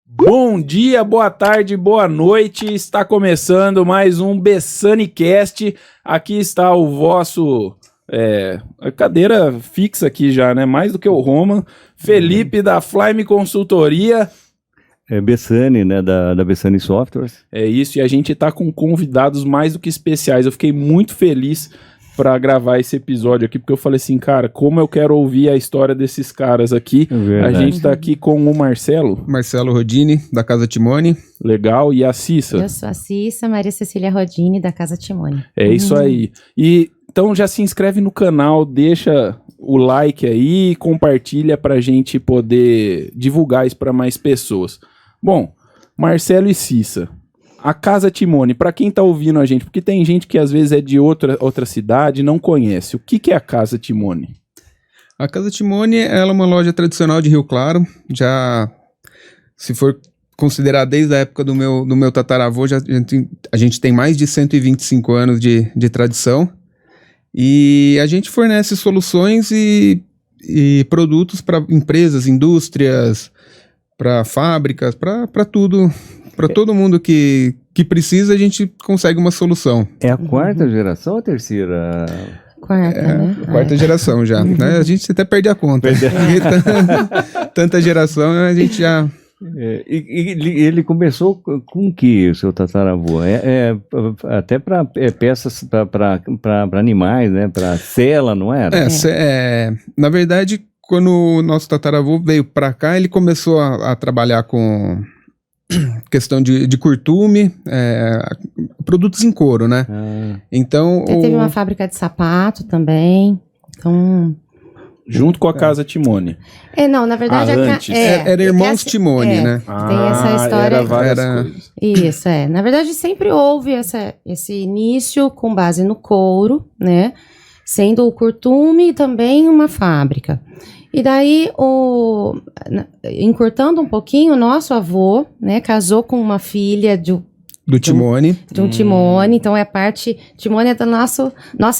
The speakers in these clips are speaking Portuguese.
Bom dia, boa tarde, boa noite. Está começando mais um BessaniCast. Aqui está o vosso a cadeira fixa aqui já, né? Mais do que o Roman. Felipe da Flyme Consultoria. Bessani, né? Da Bessani Softwares. É isso, e a gente está com convidados mais do que especiais. Eu fiquei muito feliz para gravar esse episódio aqui, porque eu falei assim, cara, como eu quero ouvir a história desses caras aqui. Verdade. A gente tá aqui com o Marcelo Rodini, da Casa Timone. Legal, e a Cissa. Eu sou a Cissa, Maria Cecília Rodini, da Casa Timone. É isso aí. E então já se inscreve no canal, deixa o like aí, compartilha pra gente poder divulgar isso para mais pessoas. Bom, Marcelo e Cissa, a Casa Timone, para quem tá ouvindo a gente, porque tem gente que às vezes é de outra cidade e não conhece. O que é a Casa Timone? A Casa Timone, ela é uma loja tradicional de Rio Claro. Já, se for considerar desde a época do meu tataravô, a gente tem mais de 125 anos de tradição. E a gente fornece soluções e produtos para empresas, indústrias, para fábricas, para tudo. Para todo mundo que precisa, a gente consegue uma solução. É a quarta geração ou a terceira? Quarta, né? Quarta geração já. Né? A gente até perde a conta. Tanta geração, a gente já... Ele começou com o que, o seu tataravô? Até para peças para animais, né? Para sela, não era? Na verdade, quando o nosso tataravô veio para cá, ele começou a trabalhar com questão de curtume, produtos em couro, né? Então... Teve uma fábrica de sapato também, então... Junto com a Casa Timone. Não, na verdade... antes. Era Irmãos Timone, né? Tem essa história... Era várias coisas. Isso, Na verdade, sempre houve esse início com base no couro, né? Sendo o curtume e também uma fábrica. E daí, encurtando um pouquinho, o nosso avô, né, casou com uma filha do Timone. De um Timone, então Timone é da nossa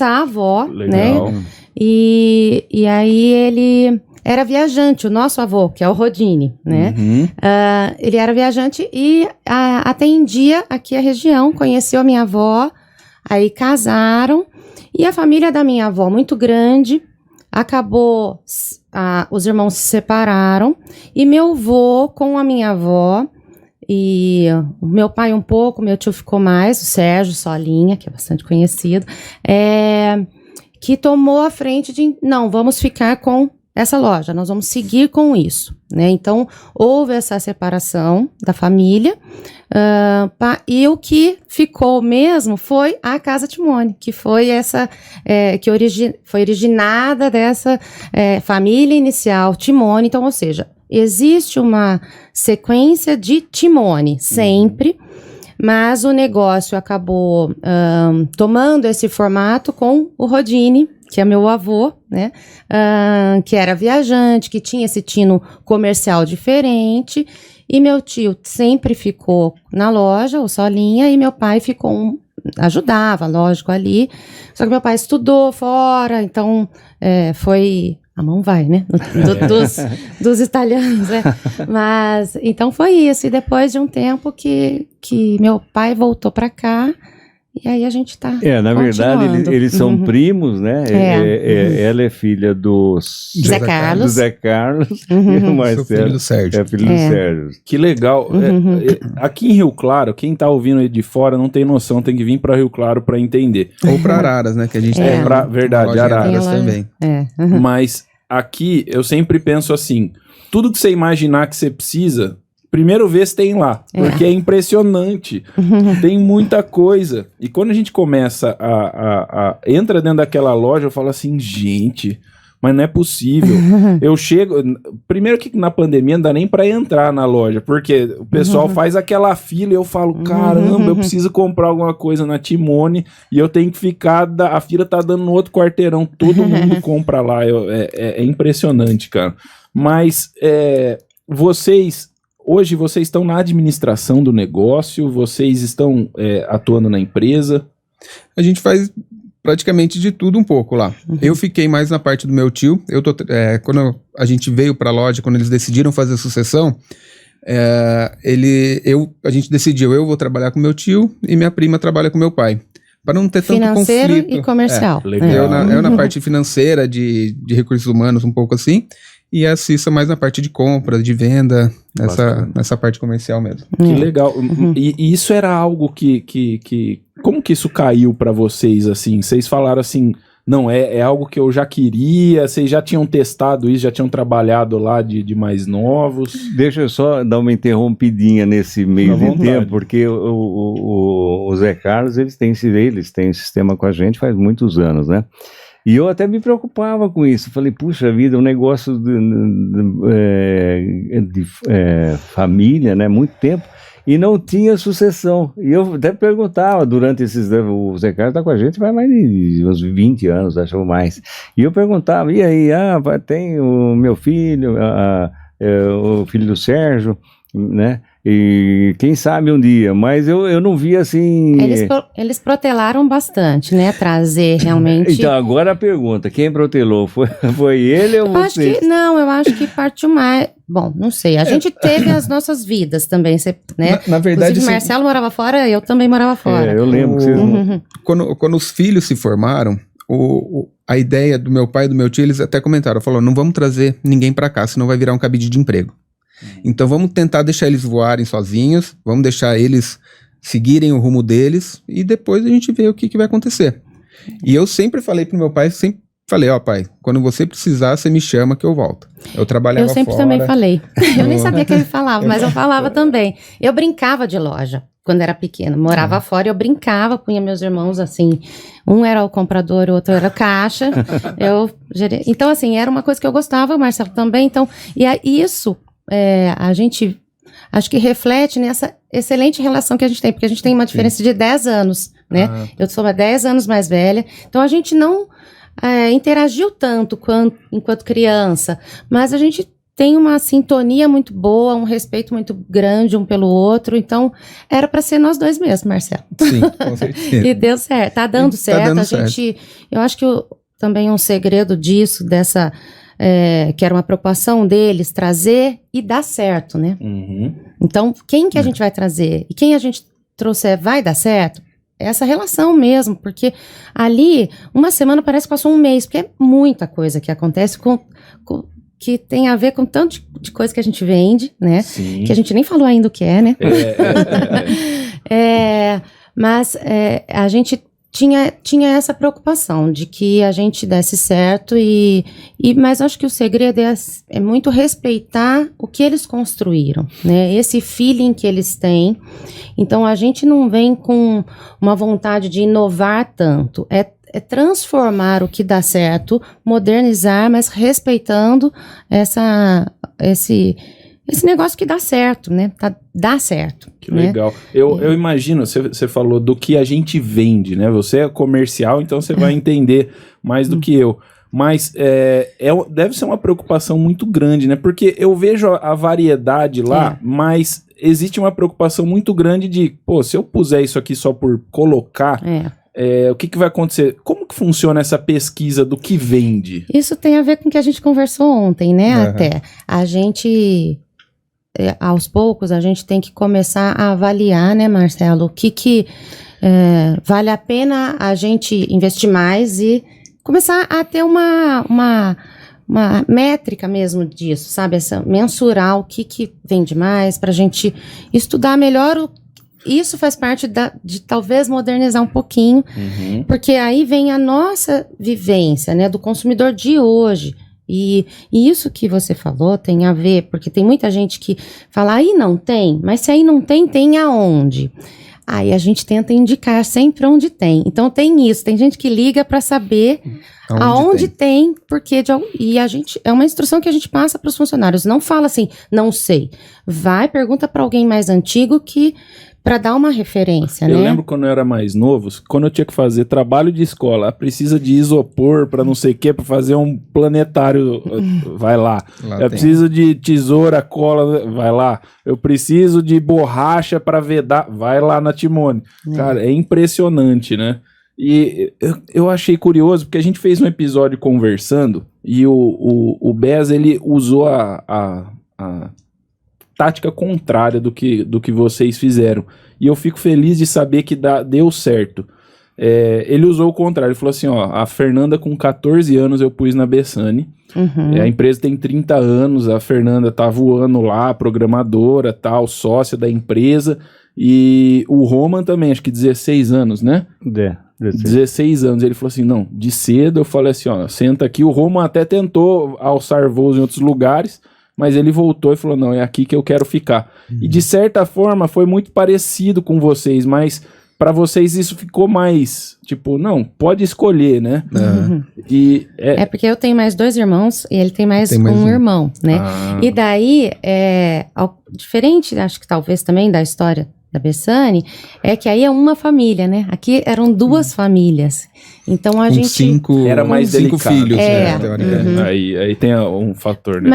avó, Legal. Né? E aí ele era viajante, o nosso avô, que é o Rodini, né? Ele era viajante e atendia aqui a região, conheceu a minha avó, aí casaram, e a família da minha avó, muito grande, acabou, os irmãos se separaram, e meu avô com a minha avó, e o meu pai um pouco, meu tio ficou mais, o Sérgio Solinha, que é bastante conhecido, que tomou a frente de, não, vamos ficar com essa loja, nós vamos seguir com isso, né? Então, houve essa separação da família, e o que ficou mesmo foi a Casa Timone, que foi foi originada dessa família inicial Timone, então, ou seja, existe uma sequência de Timone, sempre, mas o negócio acabou tomando esse formato com o Rodini, que é meu avô, né, que era viajante, que tinha esse tino comercial diferente, e meu tio sempre ficou na loja, o Solinha, e meu pai ajudava, lógico, ali, só que meu pai estudou fora, então foi... A mão vai, né? Dos italianos, né? Mas, então foi isso. E depois de um tempo que meu pai voltou pra cá, e aí a gente tá na verdade, eles são primos, né? Ela é filha do Zé Carlos. E o Marcelo filho do Sérgio. É filho do Sérgio. Que legal. Aqui em Rio Claro, quem tá ouvindo aí de fora não tem noção, tem que vir para Rio Claro para entender. Ou para Araras, né? Que a gente tem. Verdade, Araras também. Mas aqui eu sempre penso assim, tudo que você imaginar que você precisa, primeiro vê se tem lá, porque é impressionante, tem muita coisa. E quando a gente começa entra dentro daquela loja, eu falo assim, gente, mas não é possível. Eu chego, primeiro que na pandemia não dá nem pra entrar na loja, porque o pessoal faz aquela fila e eu falo, caramba, eu preciso comprar alguma coisa na Timone e eu tenho que ficar, a fila tá dando no outro quarteirão, todo mundo compra lá, é impressionante, cara. Mas hoje vocês estão na administração do negócio, vocês estão atuando na empresa? A gente faz praticamente de tudo um pouco lá. Eu fiquei mais na parte do meu tio. Quando a gente veio para a loja, quando eles decidiram fazer a sucessão, a gente decidiu, eu vou trabalhar com meu tio e minha prima trabalha com meu pai. Para não ter tanto Financeiro conflito. e comercial. Legal. Eu na parte financeira, de recursos humanos, um pouco assim, e a Cissa mais na parte de compra, de venda, nessa parte comercial mesmo. Que legal. E isso era algo que como que isso caiu pra vocês, assim? Vocês falaram assim, não, é algo que eu já queria, vocês já tinham testado isso, já tinham trabalhado lá de mais novos? Deixa eu só dar uma interrompidinha nesse meio À de vontade. tempo, porque o Zé Carlos, eles têm sistema com a gente faz muitos anos, né? E eu até me preocupava com isso. Falei, puxa vida, um negócio de família, né? Muito tempo. E não tinha sucessão. E eu até perguntava durante esses... O Zé Carlos está com a gente faz mais de uns 20 anos, acho ou mais. E eu perguntava, e aí? Tem o meu filho, o filho do Sérgio, né? E quem sabe um dia, mas eu não vi assim... Eles protelaram bastante, né? Trazer realmente... Então, agora a pergunta, quem protelou? Foi ele ou você? Eu acho que partiu mais... Bom, não sei. A gente teve as nossas vidas também, né? Na verdade, Inclusive, Marcelo morava fora, eu também morava fora. Eu lembro que vocês não... Quando os filhos se formaram, a ideia do meu pai e do meu tio, eles até comentaram, falaram, não vamos trazer ninguém para cá, senão vai virar um cabide de emprego. Então vamos tentar deixar eles voarem sozinhos, vamos deixar eles seguirem o rumo deles e depois a gente vê o que vai acontecer. E eu sempre falei pro meu pai, pai, quando você precisar, você me chama que eu volto. Eu trabalhava fora. Eu sempre também falei. Eu nem sabia que ele falava, mas eu falava também. Eu brincava de loja quando era pequena, morava fora, eu brincava, punha meus irmãos assim, um era o comprador, o outro era o caixa, então assim, era uma coisa que eu gostava, o Marcelo também, então, isso a gente acho que reflete nessa excelente relação que a gente tem, porque a gente tem uma diferença de 10 anos, né? Eu sou 10 anos mais velha, então a gente não interagiu tanto enquanto criança, mas a gente tem uma sintonia muito boa, um respeito muito grande um pelo outro, então era para ser nós dois mesmo, Marcelo. Sim, com certeza. E deu certo, tá dando certo, eu acho que também um segredo disso, que era uma preocupação deles, trazer e dar certo, né? Então, quem que a gente vai trazer? E quem a gente trouxer vai dar certo? Essa relação mesmo, porque ali, uma semana parece que passou um mês, porque é muita coisa que acontece que tem a ver com tanto de coisa que a gente vende, né? Sim. Que a gente nem falou ainda o que é, né? Mas a gente tinha essa preocupação de que a gente desse certo mas acho que o segredo é muito respeitar o que eles construíram, né? Esse feeling que eles têm. Então a gente não vem com uma vontade de inovar tanto, é transformar o que dá certo, modernizar, mas respeitando esse negócio que dá certo, né? Dá certo. Que legal. Eu imagino, você falou do que a gente vende, né? Você é comercial, então você vai entender mais do que eu. Mas deve ser uma preocupação muito grande, né? Porque eu vejo a variedade lá, mas existe uma preocupação muito grande de, se eu puser isso aqui só por colocar... o que vai acontecer? Como que funciona essa pesquisa do que vende? Isso tem a ver com o que a gente conversou ontem, né? Até a gente, aos poucos, a gente tem que começar a avaliar, né, Marcelo? O que vale a pena a gente investir mais e começar a ter uma métrica mesmo disso, sabe? Mensurar o que vende mais, para a gente estudar melhor isso faz parte de talvez modernizar um pouquinho, porque aí vem a nossa vivência, né, do consumidor de hoje. E isso que você falou tem a ver, porque tem muita gente que fala, aí não tem, mas se aí não tem, tem aonde? Aí a gente tenta indicar sempre onde tem. Então tem isso, tem gente que liga para saber aonde tem, porque e a gente é uma instrução que a gente passa para os funcionários. Não fala assim, não sei. Pergunta para alguém mais antigo para dar uma referência, né? Eu lembro quando eu era mais novo, quando eu tinha que fazer trabalho de escola, precisa de isopor para não sei o que, para fazer um planetário, vai lá. Eu preciso de tesoura, cola, vai lá. Eu preciso de borracha para vedar, vai lá na Timone. Cara, é impressionante, né? E eu achei curioso, porque a gente fez um episódio conversando, e o Bez, ele usou tática contrária do que vocês fizeram. E eu fico feliz de saber que deu certo. Ele usou o contrário, ele falou assim, ó, a Fernanda com 14 anos eu pus na Bessani, a empresa tem 30 anos, a Fernanda tá voando lá, programadora, tal, sócia da empresa, e o Roman também, acho que 16 anos, né? 16 anos, ele falou assim, não, de cedo eu falei assim, ó, senta aqui, o Roman até tentou alçar voos em outros lugares, mas ele voltou e falou, não, é aqui que eu quero ficar. E de certa forma foi muito parecido com vocês, mas para vocês isso ficou mais, tipo, não, pode escolher, né? E porque eu tenho mais 2 irmãos e ele tem mais um irmão, né? E daí, diferente, acho que talvez também da história da Bessani, é que aí é uma família, né? Aqui eram 2 famílias. Então a gente... era mais 5 filhos, né? Aí tem um fator, né?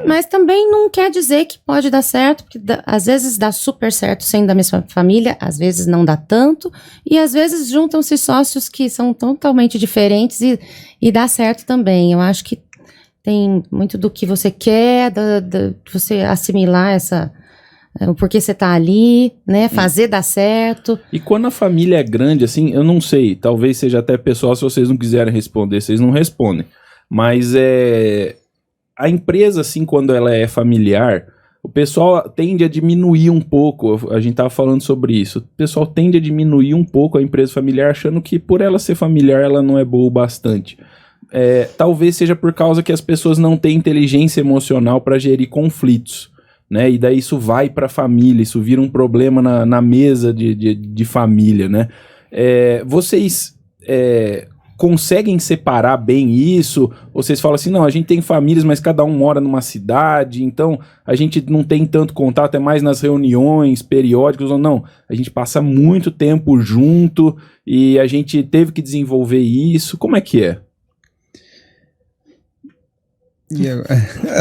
Mas também não quer dizer que pode dar certo, porque às vezes dá super certo sendo da mesma família, às vezes não dá tanto, e às vezes juntam-se sócios que são totalmente diferentes e dá certo também. Eu acho que tem muito do que você quer, de você assimilar o porquê você tá ali, né? Fazer dar certo. E quando a família é grande, assim, eu não sei, talvez seja até pessoal, se vocês não quiserem responder, vocês não respondem. Mas a empresa, assim, quando ela é familiar, o pessoal tende a diminuir um pouco, a gente tava falando sobre isso, o pessoal tende a diminuir um pouco a empresa familiar, achando que por ela ser familiar, ela não é boa o bastante. Talvez seja por causa que as pessoas não têm inteligência emocional para gerir conflitos. Né? E daí isso vai para a família, isso vira um problema na mesa de família, né? Vocês conseguem separar bem isso? Ou vocês falam assim, não, a gente tem famílias, mas cada um mora numa cidade, então a gente não tem tanto contato, é mais nas reuniões periódicas, ou não, a gente passa muito tempo junto e a gente teve que desenvolver isso, como é que é?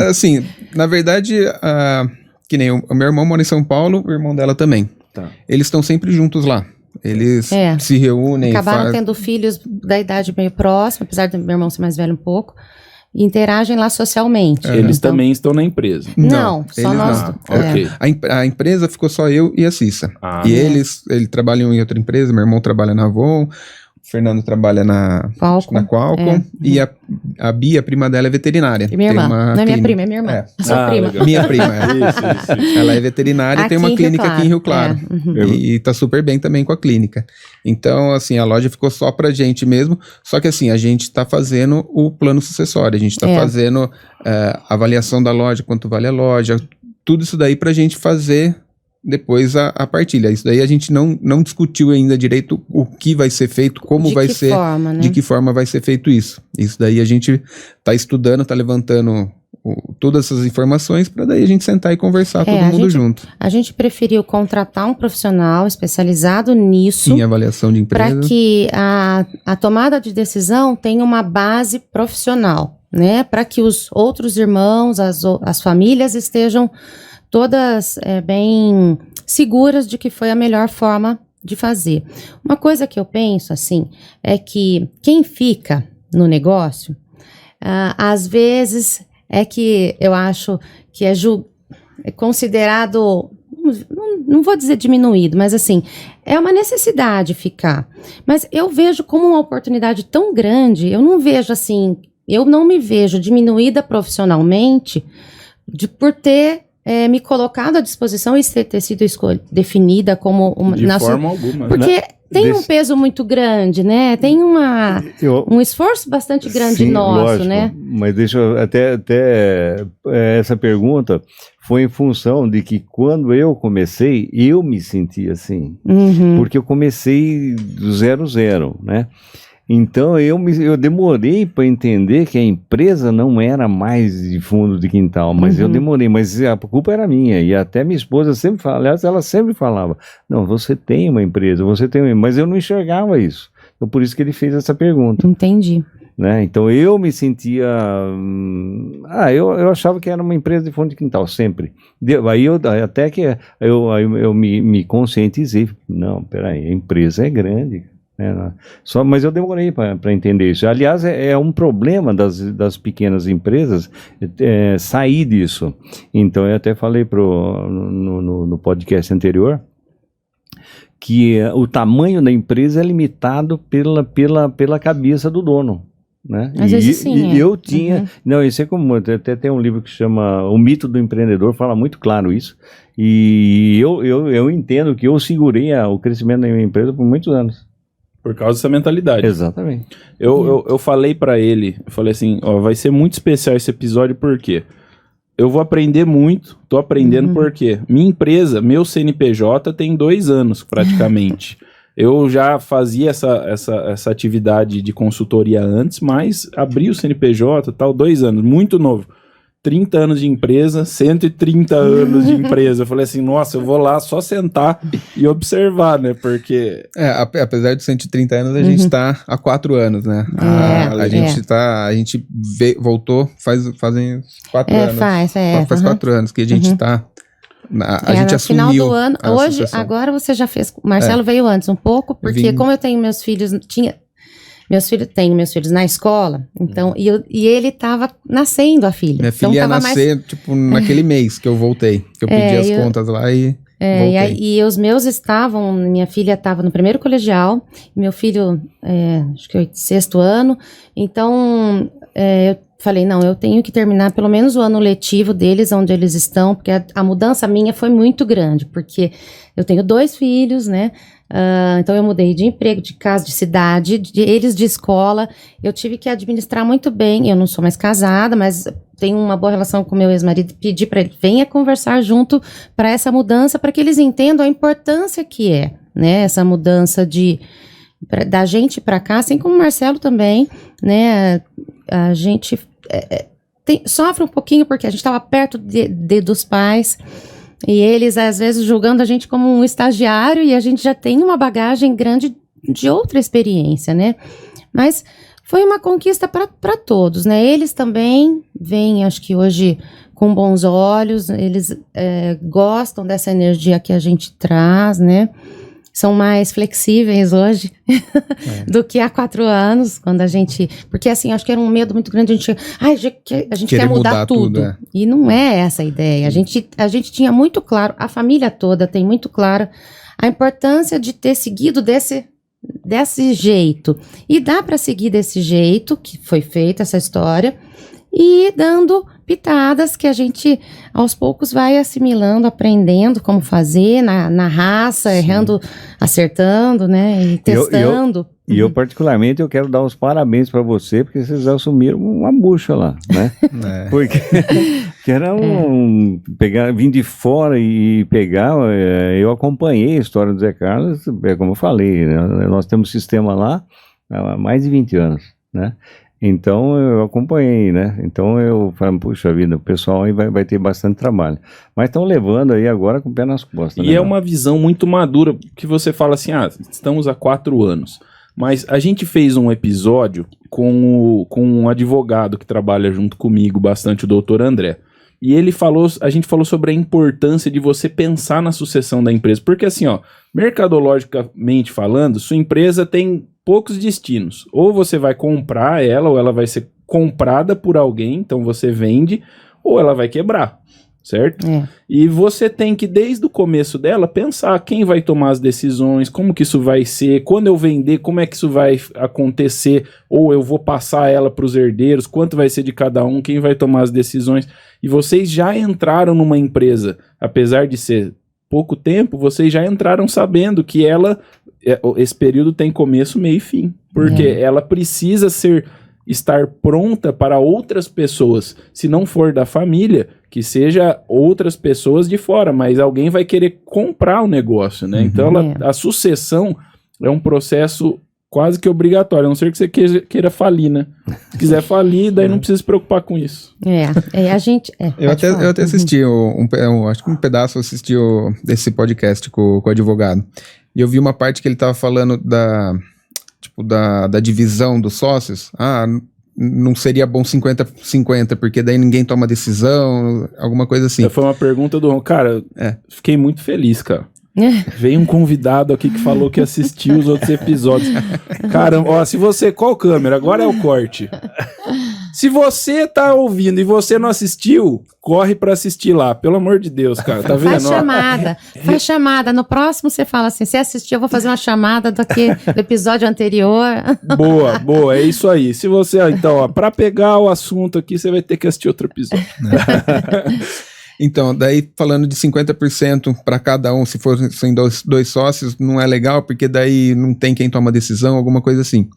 Assim, na verdade, que nem o meu irmão mora em São Paulo, o irmão dela também. Tá. Eles estão sempre juntos lá. Eles se reúnem. Acabaram tendo filhos da idade meio próxima, apesar do meu irmão ser mais velho um pouco, e interagem lá socialmente. Eles também estão na empresa? Não, só nós. Não. Okay. A empresa ficou só eu e a Cissa. E eles trabalham em outra empresa, meu irmão trabalha na Avon, o Fernando trabalha na Qualcomm, e a Bia, a prima dela, é veterinária. E minha irmã. Não é minha prima, é minha irmã. Sua prima. Legal. Minha prima, Isso. Ela é veterinária e tem uma clínica aqui em Rio Claro. E tá super bem também com a clínica. Então, assim, a loja ficou só pra gente mesmo, só que assim, a gente tá fazendo o plano sucessório, a gente tá fazendo a avaliação da loja, quanto vale a loja, tudo isso daí pra gente fazer depois a partilha. Isso daí a gente não discutiu ainda direito o que vai ser feito, como vai ser, de que forma vai ser feito isso. Isso daí a gente tá estudando, tá levantando todas essas informações para daí a gente sentar e conversar todo mundo junto. A gente preferiu contratar um profissional especializado nisso. Em avaliação de empresa. Para que a tomada de decisão tenha uma base profissional, né? Para que os outros irmãos, as famílias estejam todas bem seguras de que foi a melhor forma de fazer. Uma coisa que eu penso, assim, é que quem fica no negócio, às vezes é que eu acho que é considerado, não vou dizer diminuído, mas assim, é uma necessidade ficar. Mas eu vejo como uma oportunidade tão grande, eu não me vejo diminuída profissionalmente por ter me colocado à disposição e ter sido definida como uma... De forma alguma. Porque tem um peso muito grande, né? Tem um esforço bastante grande nosso, lógico, né? Mas deixa eu até essa pergunta foi em função de que quando eu comecei, eu me senti assim. Porque eu comecei do 0, né? Então eu demorei para entender que a empresa não era mais de fundo de quintal, mas eu demorei, mas a culpa era minha, e até minha esposa sempre falava, aliás, ela sempre falava, não, você tem uma empresa, mas eu não enxergava isso, então por isso que ele fez essa pergunta. Entendi. Né? Então eu me sentia, eu achava que era uma empresa de fundo de quintal, sempre. Aí eu me conscientizei, não, peraí, a empresa é grande. né? Mas eu demorei para entender isso. Aliás, é um problema das pequenas empresas sair disso. Então, eu até falei no podcast anterior que o tamanho da empresa é limitado pela cabeça do dono. Né? Às vezes sim. Eu tinha. Não, isso é comum. Até tem um livro que chama O Mito do Empreendedor, fala muito claro isso. E eu entendo que eu segurei o crescimento da minha empresa por muitos anos. Por causa dessa mentalidade. Exatamente. Eu falei pra ele, eu falei assim, ó, vai ser muito especial esse episódio, por quê? Eu vou aprender muito, tô aprendendo porque minha empresa, meu CNPJ tem 2 anos praticamente. Eu já fazia essa atividade de consultoria antes, mas abri o CNPJ, 2 anos, muito novo. 30 anos de empresa, 130 anos de empresa. Eu falei assim, nossa, eu vou lá só sentar e observar, né? Porque... apesar de 130 anos, a gente tá há 4 anos, né? A gente voltou fazem 4 anos. Faz 4 anos que a gente tá... A gente assumiu no final do ano, hoje, agora você já fez. O Marcelo veio antes um pouco, porque como eu tenho meus filhos, tenho meus filhos na escola, então, e ele tava nascendo, a filha. Minha filha então, ia nascer, tipo, naquele mês que eu voltei, que eu pedi as contas lá e voltei. E os meus minha filha estava no primeiro colegial, meu filho, acho que 6º ano, então, eu falei, não, eu tenho que terminar pelo menos o ano letivo deles, onde eles estão, porque a mudança minha foi muito grande, porque eu tenho 2 filhos, né, então eu mudei de emprego, de casa, de cidade, eles de escola, eu tive que administrar muito bem, eu não sou mais casada, mas tenho uma boa relação com meu ex-marido, pedi para ele, venha conversar junto para essa mudança, para que eles entendam a importância que é, né, essa mudança da gente para cá, assim como o Marcelo também, né, a gente sofre um pouquinho porque a gente estava perto dos pais e eles às vezes julgando a gente como um estagiário e a gente já tem uma bagagem grande de outra experiência, né? Mas foi uma conquista para todos, né? Eles também vêm, acho que hoje com bons olhos, eles gostam dessa energia que a gente traz, né? São mais flexíveis hoje do que há 4 anos, quando a gente... Porque, assim, acho que era um medo muito grande, a gente quer mudar tudo. E não é essa a ideia. A gente tinha muito claro, a família toda tem muito claro a importância de ter seguido desse jeito. E dá para seguir desse jeito, que foi feita essa história, e dando pitadas que a gente aos poucos vai assimilando, aprendendo como fazer na raça, errando, acertando, né, e testando. Eu particularmente eu quero dar os parabéns para você, porque vocês assumiram uma bucha lá, né? Porque que era vir de fora e pegar, eu acompanhei a história do Zé Carlos, como eu falei, né? Nós temos sistema lá há mais de 20 anos, né? Então eu acompanhei, né? Então eu falei, puxa vida, o pessoal aí vai ter bastante trabalho. Mas estão levando aí agora com o pé nas costas. E é uma visão muito madura, que você fala assim, estamos há 4 anos. Mas a gente fez um episódio com um advogado que trabalha junto comigo bastante, o doutor André. E a gente falou sobre a importância de você pensar na sucessão da empresa. Porque assim, mercadologicamente falando, sua empresa tem poucos destinos. Ou você vai comprar ela, ou ela vai ser comprada por alguém, então você vende, ou ela vai quebrar, certo? E você tem que, desde o começo dela, pensar quem vai tomar as decisões, como que isso vai ser, quando eu vender, como é que isso vai acontecer, ou eu vou passar ela para os herdeiros, quanto vai ser de cada um, quem vai tomar as decisões. E vocês já entraram numa empresa, apesar de ser pouco tempo, vocês já entraram sabendo que esse período tem começo, meio e fim. Porque ela precisa estar pronta para outras pessoas. Se não for da família, que seja outras pessoas de fora, mas alguém vai querer comprar o negócio, né? Então a sucessão é um processo quase que obrigatório, a não ser que você queira falir, né? Se quiser falir, daí não precisa se preocupar com isso. A gente... Eu até assisti, acho que um pedaço assisti desse podcast com o advogado. E eu vi uma parte que ele estava falando da divisão dos sócios. Não seria bom 50-50, porque daí ninguém toma decisão, alguma coisa assim. Foi uma pergunta do... Cara, fiquei muito feliz, cara. Veio um convidado aqui que falou que assistiu os outros episódios. Caramba, ó, se você... Qual câmera? Agora é o corte. Se você tá ouvindo e você não assistiu, corre pra assistir lá. Pelo amor de Deus, cara. Tá vendo? Faz chamada. No próximo você fala assim, se assistir, eu vou fazer uma chamada do episódio anterior. Boa. É isso aí. Se você... Então, ó, pra pegar o assunto aqui, você vai ter que assistir outro episódio. Então, daí falando de 50% para cada um, se fossem dois sócios, não é legal, porque daí não tem quem toma decisão, alguma coisa assim.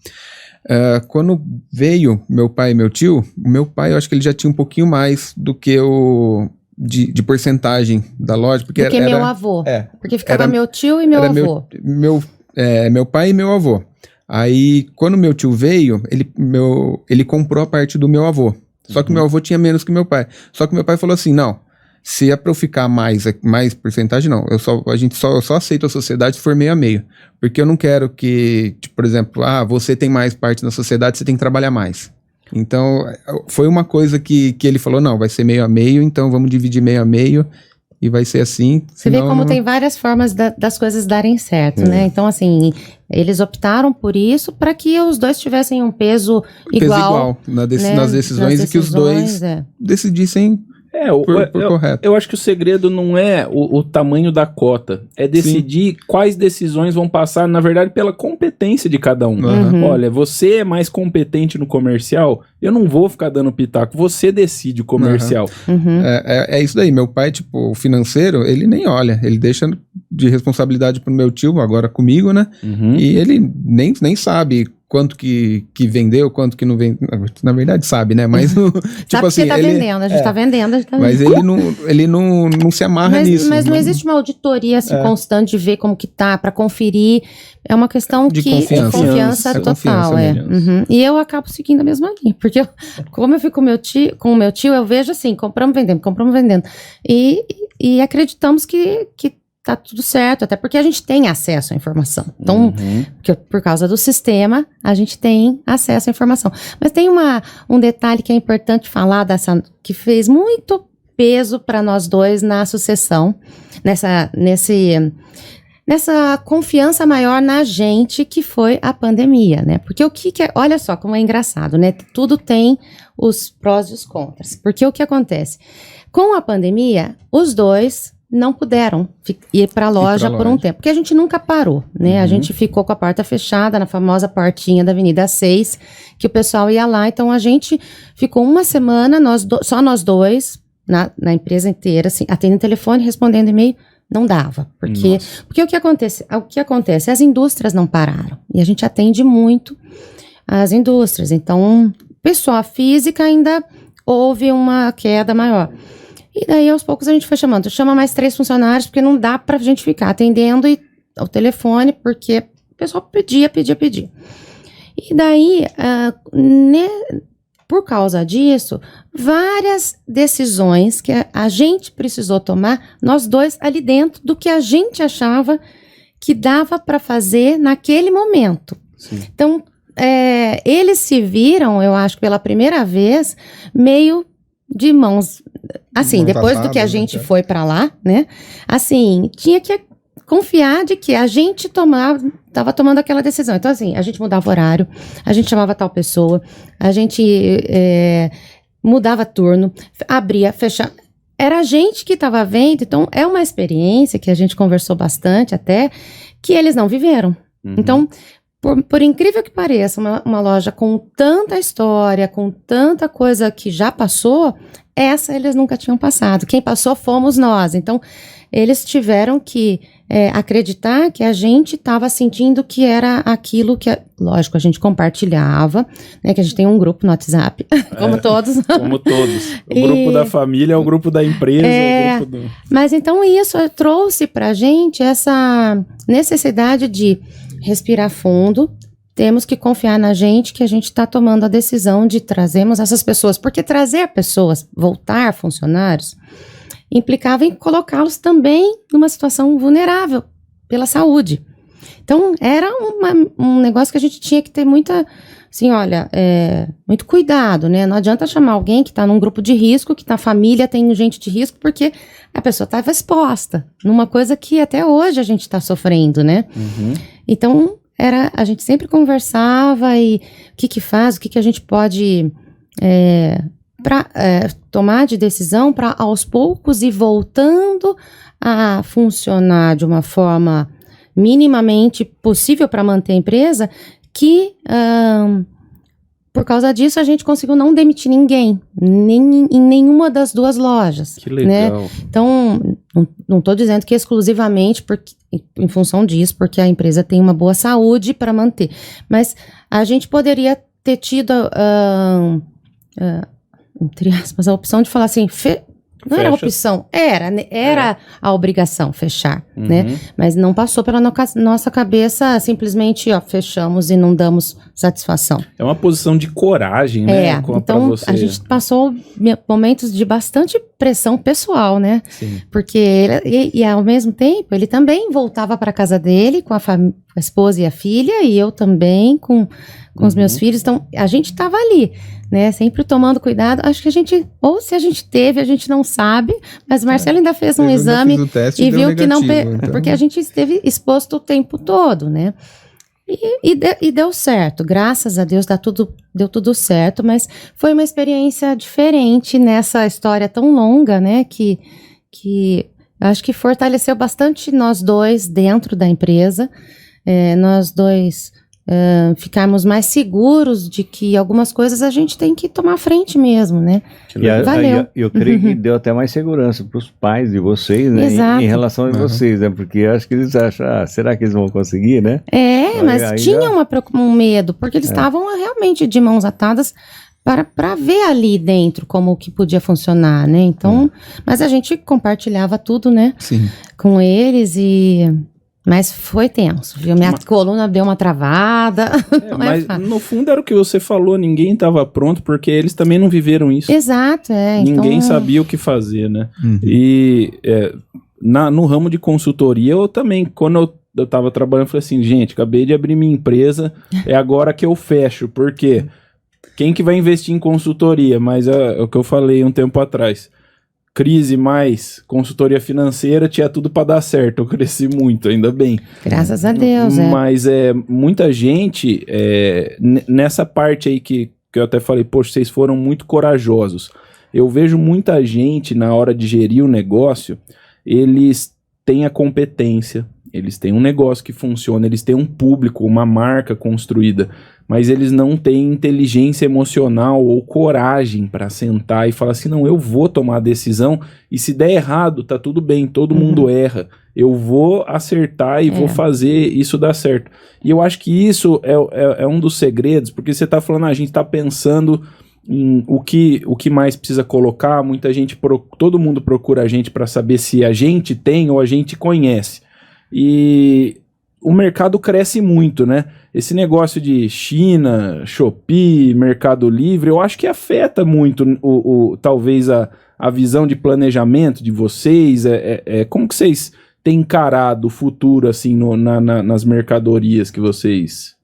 Quando veio meu pai e meu tio, o meu pai, eu acho que ele já tinha um pouquinho mais do que o de porcentagem da loja. Porque era meu avô. Porque ficava meu tio e meu avô. Meu pai e meu avô. Aí, quando meu tio veio, ele comprou a parte do meu avô. Só que meu avô tinha menos que meu pai. Só que meu pai falou assim, não... Se é pra eu ficar mais porcentagem, não. Eu só aceito a sociedade se for meio a meio. Porque eu não quero que, tipo, por exemplo, você tem mais parte na sociedade, você tem que trabalhar mais. Então, foi uma coisa que ele falou, não, vai ser meio a meio, então vamos dividir meio a meio e vai ser assim. Você vê como tem várias formas das coisas darem certo, né? Então, assim, eles optaram por isso para que os dois tivessem um peso igual nas decisões e que os dois decidissem. Correto. Eu acho que o segredo não é o tamanho da cota, é decidir quais decisões vão passar, na verdade, pela competência de cada um. Olha, você é mais competente no comercial, eu não vou ficar dando pitaco, você decide o comercial. É isso daí, meu pai, tipo, o financeiro, ele nem olha, ele deixa de responsabilidade pro meu tio, agora comigo, né? E ele nem sabe quanto que vendeu, quanto que não vendeu. Na verdade, sabe, né? Mas, tipo assim... Tá vendendo, a gente tá vendendo. Mas ele não se amarra nisso. Mas não existe uma auditoria assim, constante de ver como que tá, pra conferir. É uma questão de confiança total. E eu acabo seguindo a mesma linha. Porque como eu fico com o meu tio, eu vejo assim, compramos, vendendo. E acreditamos que tá tudo certo, até porque a gente tem acesso à informação. Então, por causa do sistema, a gente tem acesso à informação. Mas tem um detalhe que é importante falar, que fez muito peso para nós dois na sucessão, nessa confiança maior na gente, que foi a pandemia, né? Porque olha só como é engraçado, né? Tudo tem os prós e os contras. Porque o que acontece? Com a pandemia, os dois não puderam ir para a loja por um tempo, porque a gente nunca parou, né? A gente ficou com a porta fechada na famosa portinha da Avenida 6, que o pessoal ia lá, então a gente ficou uma semana, só nós dois, na empresa inteira, assim, atendendo telefone, respondendo e-mail, não dava, porque o que acontece? As indústrias não pararam, e a gente atende muito as indústrias, então, pessoa física ainda houve uma queda maior. E daí, aos poucos, a gente foi chamando. Chama mais 3 funcionários, porque não dá pra gente ficar atendendo ao telefone, porque o pessoal pedia. E daí, por causa disso, várias decisões que a gente precisou tomar, nós dois ali dentro, do que a gente achava que dava para fazer naquele momento. Sim. Então, eles se viram, eu acho, pela primeira vez, meio de mãos... Assim, depois do que a gente foi pra lá, né? Assim, tinha que confiar de que a gente tava tomando aquela decisão. Então, assim, a gente mudava o horário, a gente chamava tal pessoa, a gente mudava turno, abria, fechava. Era a gente que tava vendo, então é uma experiência que a gente conversou bastante até, que eles não viveram. Então, por incrível que pareça, uma loja com tanta história, com tanta coisa que já passou, essa eles nunca tinham passado. Quem passou fomos nós. Então, eles tiveram que acreditar que a gente estava sentindo que era aquilo que, lógico, a gente compartilhava, né? Que a gente tem um grupo no WhatsApp, como todos. Como todos. O grupo da família é o grupo da empresa. O grupo Mas então isso trouxe pra gente essa necessidade de respirar fundo, temos que confiar na gente, que a gente está tomando a decisão de trazermos essas pessoas, porque trazer pessoas, voltar funcionários, implicava em colocá-los também numa situação vulnerável pela saúde. Então, era um negócio que a gente tinha que ter muita, assim, olha, muito cuidado, né? Não adianta chamar alguém que está num grupo de risco, que na família tem gente de risco, porque a pessoa estava exposta numa coisa que até hoje a gente está sofrendo, né? Uhum. Então, a gente sempre conversava e o que faz, o que a gente pode tomar de decisão para aos poucos ir voltando a funcionar de uma forma minimamente possível para manter a empresa, que por causa disso a gente conseguiu não demitir ninguém, nem em nenhuma das duas lojas. Que legal. Né? Então, não estou dizendo que exclusivamente em função disso, porque a empresa tem uma boa saúde para manter, mas a gente poderia ter tido entre aspas, a opção de falar assim, não era a opção, era a obrigação fechar, né? Mas não passou pela nossa cabeça simplesmente, fechamos e não damos satisfação. É uma posição de coragem, né? Então você. A gente passou momentos de bastante pressão pessoal, né? Sim. Porque e ao mesmo tempo, ele também voltava para casa dele com a esposa e a filha, e eu também com os meus filhos. Então, a gente estava ali, né? Sempre tomando cuidado. Acho que a gente, ou se a gente teve, a gente não sabe, mas o Marcelo ainda fez um exame e viu que não... Então. Porque a gente esteve exposto o tempo todo, né? E deu certo, graças a Deus deu tudo certo, mas foi uma experiência diferente nessa história tão longa, né? Que acho que fortaleceu bastante nós dois dentro da empresa, nós dois ficarmos mais seguros de que algumas coisas a gente tem que tomar frente mesmo, né? Valeu. Eu creio que deu até mais segurança para os pais de vocês, né? Em relação a vocês, né? Porque eu acho que eles acham, será que eles vão conseguir, né? Mas tinha um medo, porque eles estavam realmente de mãos atadas para ver ali dentro como que podia funcionar, né? Então, mas a gente compartilhava tudo, né? Sim. Com eles mas foi tenso, viu? Minha coluna deu uma travada. Mas no fundo era o que você falou, ninguém estava pronto, porque eles também não viveram isso. Exato, Ninguém sabia o que fazer, né? E no ramo de consultoria, eu também, quando eu estava trabalhando, eu falei assim, gente, acabei de abrir minha empresa, é agora que eu fecho, porque quem que vai investir em consultoria? Mas é o que eu falei um tempo atrás. Crise mais consultoria financeira, tinha tudo para dar certo. Eu cresci muito, ainda bem. Graças a Deus, Mas muita gente, nessa parte aí que eu até falei, poxa, vocês foram muito corajosos. Eu vejo muita gente, na hora de gerir o negócio, eles têm a competência, eles têm um negócio que funciona, eles têm um público, uma marca construída, mas eles não têm inteligência emocional ou coragem para sentar e falar assim, não, eu vou tomar a decisão e se der errado, tá tudo bem, todo mundo erra, eu vou acertar e vou fazer isso dar certo. E eu acho que isso é um dos segredos, porque você tá falando, a gente tá pensando em o que mais precisa colocar, muita gente, todo mundo procura a gente para saber se a gente tem ou a gente conhece. E o mercado cresce muito, né? Esse negócio de China, Shopee, Mercado Livre, eu acho que afeta muito talvez a visão de planejamento de vocês. Como que vocês têm encarado o futuro assim nas mercadorias que vocês...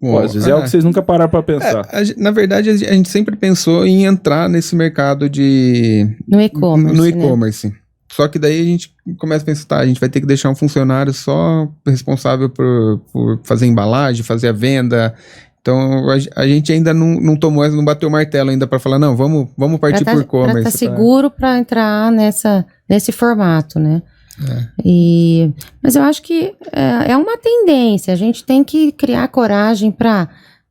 Bom, às vezes é algo que vocês nunca pararam para pensar. Na verdade, a gente sempre pensou em entrar nesse mercado no e-commerce. No e-commerce. Né? Só que daí a gente começa a pensar, a gente vai ter que deixar um funcionário só responsável por fazer a embalagem, fazer a venda. Então a gente ainda não tomou, não bateu o martelo ainda para falar, não, vamos partir por e-commerce. Para estar seguro para entrar nesse formato, né? Mas eu acho que é uma tendência, a gente tem que criar coragem para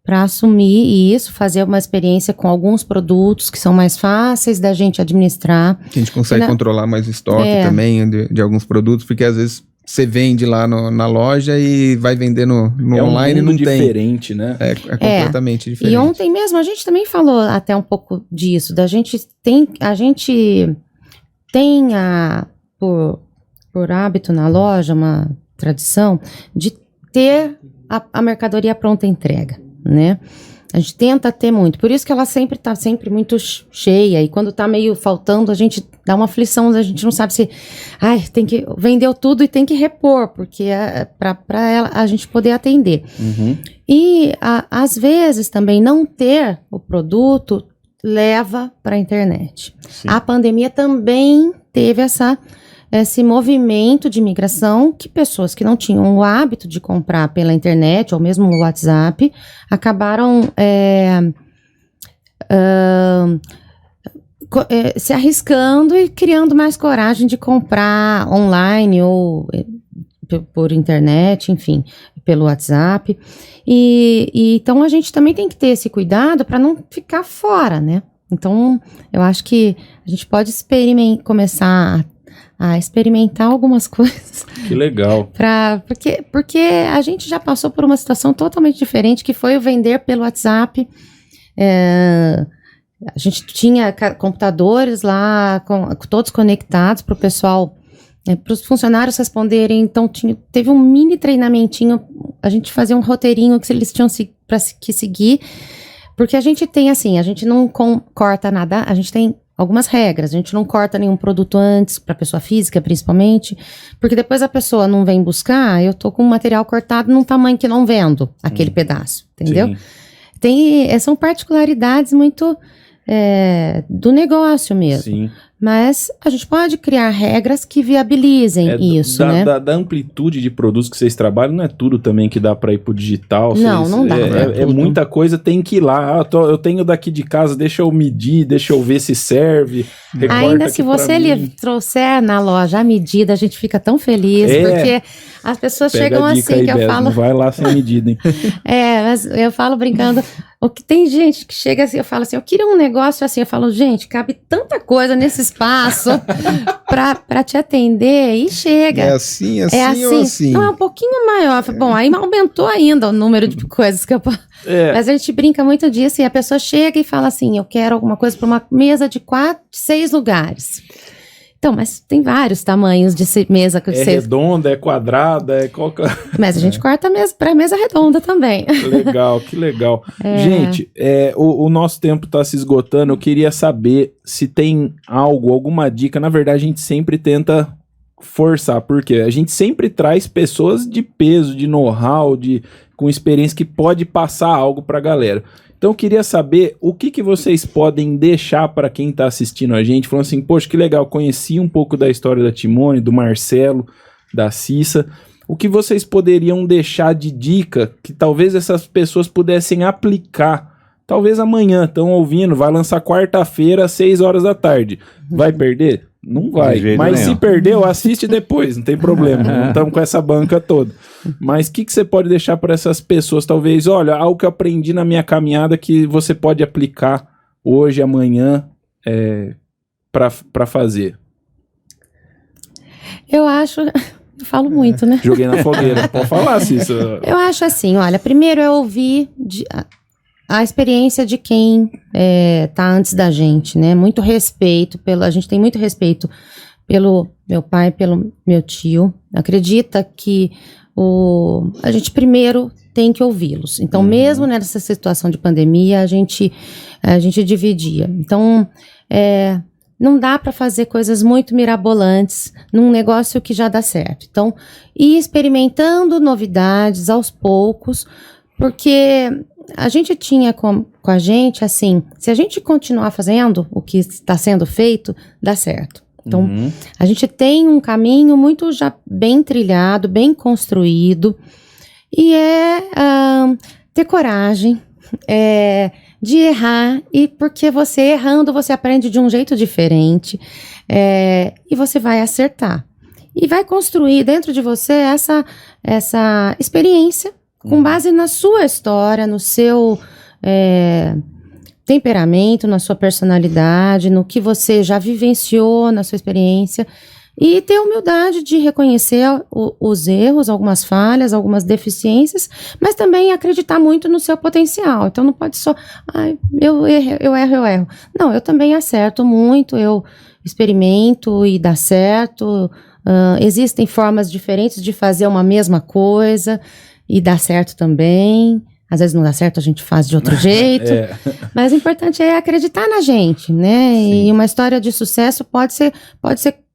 assumir isso, fazer uma experiência com alguns produtos que são mais fáceis da gente administrar. Que a gente consegue controlar mais o estoque também de alguns produtos, porque às vezes você vende lá na loja e vai vender no online e não tem. É diferente, né? É completamente diferente. E ontem mesmo a gente também falou até um pouco disso, a gente tem por hábito na loja, uma tradição de ter a mercadoria pronta entrega, né? A gente tenta ter muito. Por isso que ela sempre tá sempre muito cheia. E quando tá meio faltando, a gente dá uma aflição. A gente não sabe se... Ai, vendeu tudo e tem que repor. Porque para ela a gente poder atender. E às vezes também não ter o produto leva para a internet. Sim. A pandemia também teve esse movimento de migração que pessoas que não tinham o hábito de comprar pela internet ou mesmo no WhatsApp acabaram se arriscando e criando mais coragem de comprar online ou por internet, enfim, pelo WhatsApp. Então a gente também tem que ter esse cuidado para não ficar fora, né? Então eu acho que a gente pode começar a experimentar algumas coisas. Que legal. Porque a gente já passou por uma situação totalmente diferente, que foi o vender pelo WhatsApp. A gente tinha computadores lá, todos conectados para o pessoal, para os funcionários responderem. Então teve um mini treinamentinho, a gente fazia um roteirinho que eles tinham para seguir. Porque a gente tem assim, a gente não corta nada, a gente tem algumas regras, a gente não corta nenhum produto antes, para pessoa física principalmente, porque depois a pessoa não vem buscar, eu tô com o material cortado num tamanho que não vendo aquele pedaço, entendeu? Sim. São particularidades muito do negócio mesmo. Sim. Mas a gente pode criar regras que viabilizem isso, né? Da amplitude de produtos que vocês trabalham, não é tudo também que dá para ir pro digital. Não dá. É muita coisa, tem que ir lá. Eu tenho daqui de casa, deixa eu medir, deixa eu ver se serve. Ainda se você trouxer na loja a medida, a gente fica tão feliz, porque as pessoas chegam assim, aí, que eu falo... Não vai lá sem medida, hein? Mas eu falo brincando, o que tem gente que chega assim, eu falo assim, eu queria um negócio assim, eu falo, gente, cabe tanta coisa nesse espaço pra te atender, e chega. É assim ou assim? Não, é um pouquinho maior. Bom, aí aumentou ainda o número de coisas que eu posso... Mas a gente brinca muito disso, e a pessoa chega e fala assim, eu quero alguma coisa para uma mesa de 4, 6 lugares. Então, mas tem vários tamanhos de mesa que você... redonda, é quadrada, Mas a gente corta para mesa redonda também. Legal, que legal. Gente, o nosso tempo está se esgotando. Eu queria saber se tem alguma dica. Na verdade, a gente sempre tenta forçar, porque a gente sempre traz pessoas de peso, de know-how, com experiência que pode passar algo para a galera. Então eu queria saber o que vocês podem deixar para quem está assistindo a gente, falando assim, poxa, que legal, conheci um pouco da história da Timone, do Marcelo, da Cissa. O que vocês poderiam deixar de dica que talvez essas pessoas pudessem aplicar? Talvez amanhã, estão ouvindo, vai lançar quarta-feira às 6 horas da tarde. Vai perder? Não vai. Mas se perdeu, assiste depois, não tem problema. Não estamos com essa banca toda. Mas o que você pode deixar para essas pessoas? Talvez, olha, algo que eu aprendi na minha caminhada que você pode aplicar hoje, amanhã, para fazer. Eu acho... Eu falo muito, né? Joguei na fogueira. Pode falar, Cissa. Eu acho assim, olha, primeiro eu ouvi a experiência de quem tá antes da gente, né? Muito respeito, a gente tem muito respeito pelo meu pai, pelo meu tio. Acredita que a gente primeiro tem que ouvi-los. Então, mesmo nessa situação de pandemia, a gente dividia. Então, não dá para fazer coisas muito mirabolantes num negócio que já dá certo. Então, ir experimentando novidades aos poucos, porque a gente tinha com a gente, assim, se a gente continuar fazendo o que está sendo feito, dá certo. Então, a gente tem um caminho muito já bem trilhado, bem construído, e ter coragem, de errar, e porque você errando, você aprende de um jeito diferente, e você vai acertar. E vai construir dentro de você essa experiência, com base na sua história, no seu temperamento, na sua personalidade, no que você já vivenciou, na sua experiência, e ter humildade de reconhecer os erros, algumas falhas, algumas deficiências, mas também acreditar muito no seu potencial. Então não pode só, eu erro. Não, eu também acerto muito, eu experimento e dá certo. Existem formas diferentes de fazer uma mesma coisa e dá certo também. Às vezes não dá certo, a gente faz de outro jeito. Mas o importante é acreditar na gente, né? Sim. E uma história de sucesso pode ser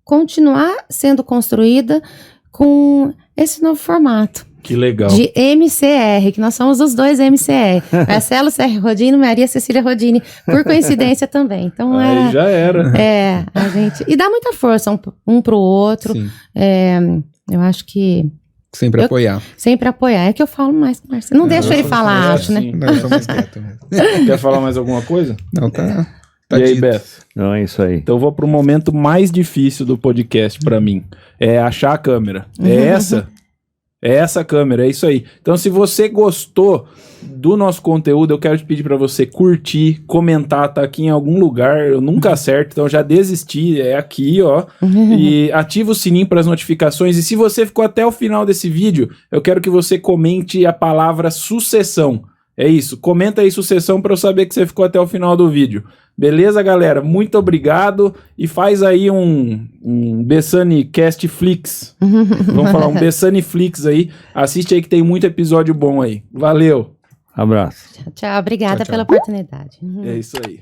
continuar sendo construída com esse novo formato. Que legal. De MCR, que nós somos os dois MCR. Marcelo Serra Rodini, Maria Cecília Rodini, por coincidência também. Então Aí já era. a gente... E dá muita força um pro outro. Sim. Eu acho que... Sempre apoiar. Sempre apoiar. É que eu falo mais com o Marcelo. Não deixa ele falar, acho, né? Sim. Não, eu sou mais quieto mesmo. Quer falar mais alguma coisa? Não, tá E aí, dito. Beth? Não, é isso aí. Então eu vou pro momento mais difícil do podcast pra mim. É achar a câmera. É essa câmera, é isso aí. Então se você gostou do nosso conteúdo, eu quero te pedir pra você curtir, comentar, tá aqui em algum lugar, eu nunca acerto, então já desisti, é aqui, ó. E ativa o sininho para as notificações. E se você ficou até o final desse vídeo, eu quero que você comente a palavra sucessão. É isso, comenta aí sucessão para eu saber que você ficou até o final do vídeo. Beleza, galera? Muito obrigado e faz aí um Bessani Cast Flix. Vamos falar um Bessani Flix aí. Assiste aí que tem muito episódio bom aí. Valeu. Abraço. Tchau, obrigada Tchau, tchau. pela oportunidade. É isso aí.